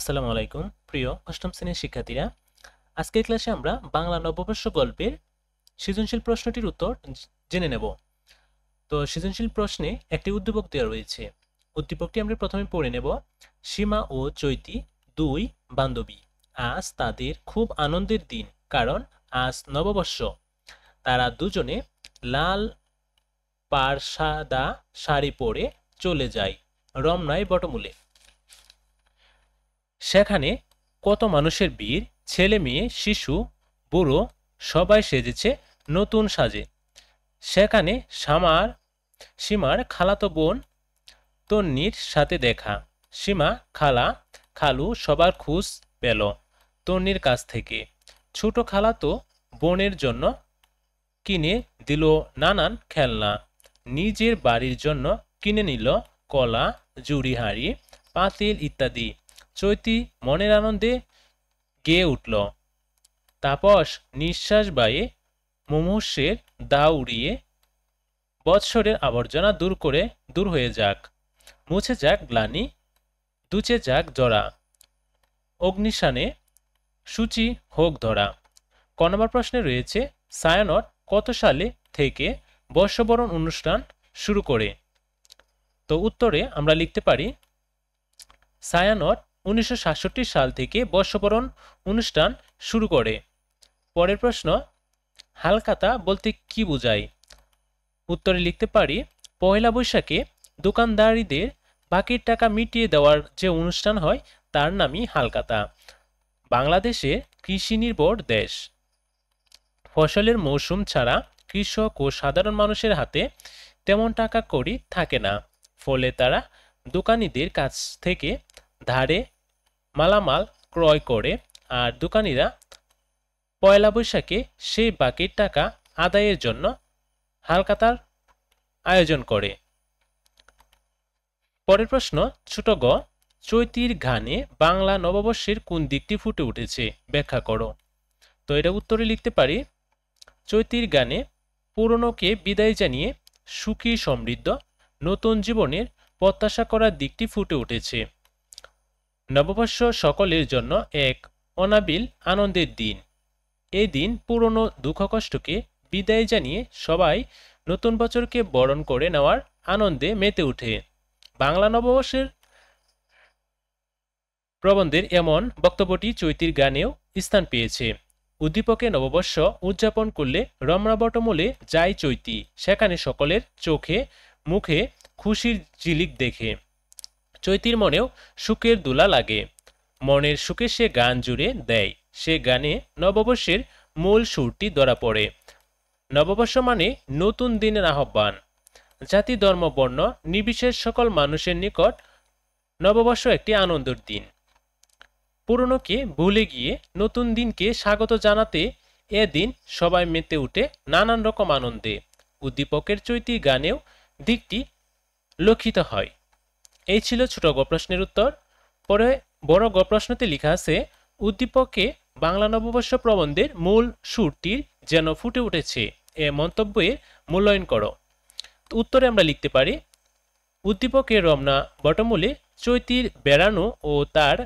আসসালামু আলাইকুম প্রিয় অষ্টম শ্রেণীর শিক্ষার্থীরা। আজকের ক্লাসে আমরা বাংলা নববর্ষ গল্পের সৃজনশীল প্রশ্নটির উত্তর জেনে নেব। তো সৃজনশীল প্রশ্নে একটি উদ্দীপক দেওয়া রয়েছে। উদ্দীপকটি আমরা প্রথমে পড়ে নেব। সীমা ও চৈতি দুই বান্ধবী, আজ তাদের খুব আনন্দের দিন, কারণ আজ নববর্ষ। তারা দুজনে লাল পাড়-সাদা শাড়ি পরে চলে যায় রমনায় বটমূলে। সেখানে কত মানুষের ভিড়, ছেলে মেয়ে শিশু বুড়ো সবাই সেজেছে নতুন সাজে। সেখানে সীমার খালাতো বোন তন্নির সাথে দেখা। সীমা খালা খালু সবার খোঁজ পেল তন্নির কাছ থেকে। ছোট খালাতো বোনের জন্য কিনে দিল নানান খেলনা। নিজের বাড়ির জন্য কিনে নিল কলা, জুড়ি হাঁড়ি, পাতিল ইত্যাদি। চৈতি মনের আনন্দে গেয়ে উঠল। তাপস নিঃশ্বাস বাইয়ে মুমূর্ষের দাও উড়িয়ে বৎসরের আবর্জনা দূর হয়ে যাক, মুছে যাক গ্লানি, দুচে যাক জরা, অগ্নিশানে সূচি হোক ধরা। ক নম্বর প্রশ্নে রয়েছে ছায়ানট কত সালে থেকে বর্ষবরণ অনুষ্ঠান শুরু করে? তো উত্তরে আমরা লিখতে পারি ছায়ানট 1967 সাল থেকে বর্ষবরণ অনুষ্ঠান শুরু করে। পরের প্রশ্ন, হালখাতা বলতে কি বোঝায়? উত্তরে লিখতে পারি পয়লা বৈশাখে দোকানদারীদের বাকির টাকা মিটিয়ে দেওয়ার যে অনুষ্ঠান হয় তার নামই হালখাতা। বাংলাদেশের কৃষি নির্ভর দেশ। ফসলের মৌসুম ছাড়া কৃষক ও সাধারণ মানুষের হাতে তেমন টাকা কড়ি থাকে না, ফলে তারা দোকানীদের কাছ থেকে ধারে মালামাল ক্রয় করে, আর দোকানিরা পয়লা বৈশাখে সেই বাকির টাকা আদায়ের জন্য হালখাতার আয়োজন করে। পরের প্রশ্ন ছোট গ, চৈতির গানে বাংলা নববর্ষের কোন দিকটি ফুটে উঠেছে ব্যাখ্যা করো। তো এটা উত্তরে লিখতে পারি চৈতির গানে পুরনোকে বিদায় জানিয়ে সুখী সমৃদ্ধ নতুন জীবনের প্রত্যাশা করার দিকটি ফুটে উঠেছে। নববর্ষ সকলের জন্য এক অনাবিল আনন্দের দিন। এই দিন পুরনো দুঃখ কষ্টকে বিদায় জানিয়ে সবাই নতুন বছরকে বরণ করে নেওয়ার আনন্দে মেতে ওঠে। বাংলা নববর্ষের প্রবন্ধের এমন বক্তব্যটি চৈতির গানেও স্থান পেয়েছে। উদ্দীপকে নববর্ষ উদযাপন করলে রমনা বটমূলে যায় চৈতি, সেখানে সকলের চোখে মুখে খুশির ঝিলিক দেখে। চৈতির মনেও সুখের দোলা লাগে, মনের সুখে সে গান জুড়ে দেয়। সে গানে নববর্ষের মূল সুরটি ধরা পড়ে। নববর্ষ মানে নতুন দিনের আহ্বান। জাতি ধর্ম বর্ণ নির্বিশেষ সকল মানুষের নিকট নববর্ষ একটি আনন্দের দিন। পুরনোকে ভুলে গিয়ে নতুন দিনকে স্বাগত জানাতে এদিন সবাই মেতে উঠে নানান রকম আনন্দে। উদ্দীপকের চৈতি গানেও দিকটি লক্ষিত হয়। এই ছিল ছোট গ প্রশ্নের উত্তর। পরে বড় গ প্রশ্নতে লেখা আছে উদ্দীপকে বাংলা নববর্ষ প্রবন্ধের মূল সুরটির যেন ফুটে উঠেছে এ মন্তব্যের মূল্যায়ন করো। উত্তরে আমরা লিখতে পারি উদ্দীপকে রমনা বটমূলে চৈতির বেড়ানো ও তার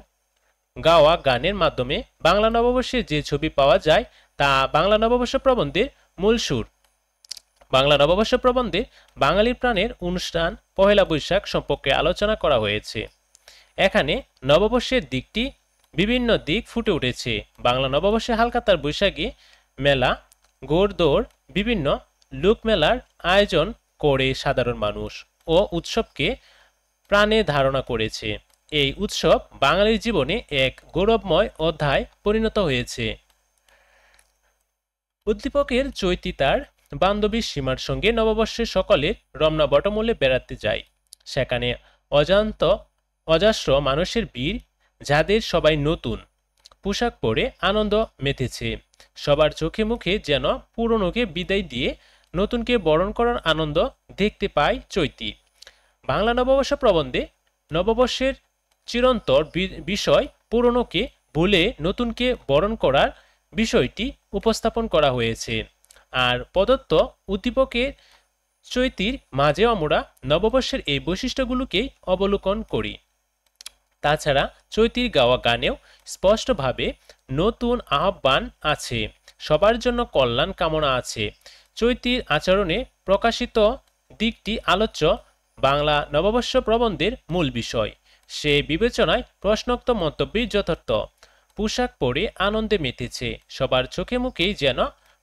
গাওয়া গানের মাধ্যমে বাংলা নববর্ষের যে ছবি পাওয়া যায় তা বাংলা নববর্ষ প্রবন্ধের মূল সুর। বাংলা নববর্ষ প্রবন্ধে বাঙালির প্রাণের অনুষ্ঠান পহেলা বৈশাখ সম্পর্কে আলোচনা করা হয়েছে। এখানে নববর্ষের দিকটি বিভিন্ন দিক ফুটে উঠেছে। বাংলা নববর্ষে হালখাতার বৈশাখী মেলা, ঘোড়দৌড়, বিভিন্ন লোকমেলার আয়োজন করে সাধারণ মানুষ ও উৎসবকে প্রাণে ধারণা করেছে। এই উৎসব বাঙালির জীবনে এক গৌরবময় অধ্যায় পরিণত হয়েছে। উদ্দীপকের চৈতি তার বান্ধবী সীমার সঙ্গে নববর্ষে সকলে রমনা বটমূলে বেড়াতে যায়। সেখানে অজস্র মানুষের ভিড়, যাদের সবাই নতুন পোশাক পরে আনন্দ মেতেছে। সবার চোখে মুখে যেন পুরনোকে বিদায় দিয়ে নতুনকে বরণ করার আনন্দ দেখতে পায় চৈতি। বাংলা নববর্ষ প্রবন্ধে নববর্ষের চিরন্তর বিষয় পুরনোকে ভুলে নতুনকে বরণ করার বিষয়টি উপস্থাপন করা হয়েছে। আর প্রদত্ত উদ্দীপকের চৈতির মাঝে আমরা নববর্ষের এই বৈশিষ্ট্যগুলোকেই অবলোকন করি। তাছাড়া চৈতির গাওয়া গানেও স্পষ্টভাবে নতুন আহ্বান আছে, সবার জন্য কল্যাণ কামনা আছে। চৈতির আচরণে প্রকাশিত দিকটি আলোচ্য বাংলা নববর্ষ প্রবন্ধের মূল বিষয়। সে বিবেচনায় প্রশ্নোক্ত মন্তব্যই যথার্থ। পোশাক পরে আনন্দে মেতেছে, সবার চোখে মুখেই যেন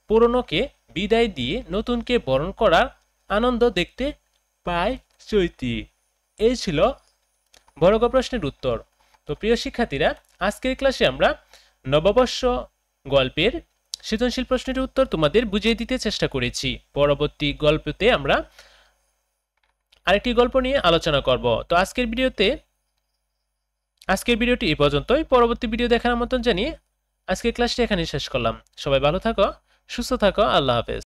পুরনোকে বিদায় দিয়ে নতুনকে বরণ করার আনন্দ দেখতে পায় চৈতি। এই ছিল বড় গ প্রশ্নের উত্তর। তো প্রিয় শিক্ষার্থীরা, আজকের ক্লাসে আমরা নববর্ষ গল্পের সৃজনশীল প্রশ্নের উত্তর তোমাদের বুঝিয়ে দিতে চেষ্টা করেছি। পরবর্তী গল্পতে আমরা আরেকটি গল্প নিয়ে আলোচনা করব। তো আজকের ভিডিওটি এই পর্যন্তই। পরবর্তী ভিডিও দেখার আমন্ত্রণ জানিয়ে আজকের ক্লাসটি এখানে শেষ করলাম। সবাই ভালো থাকো, সুস্থ থাকো, আল্লাহ হাফেজ।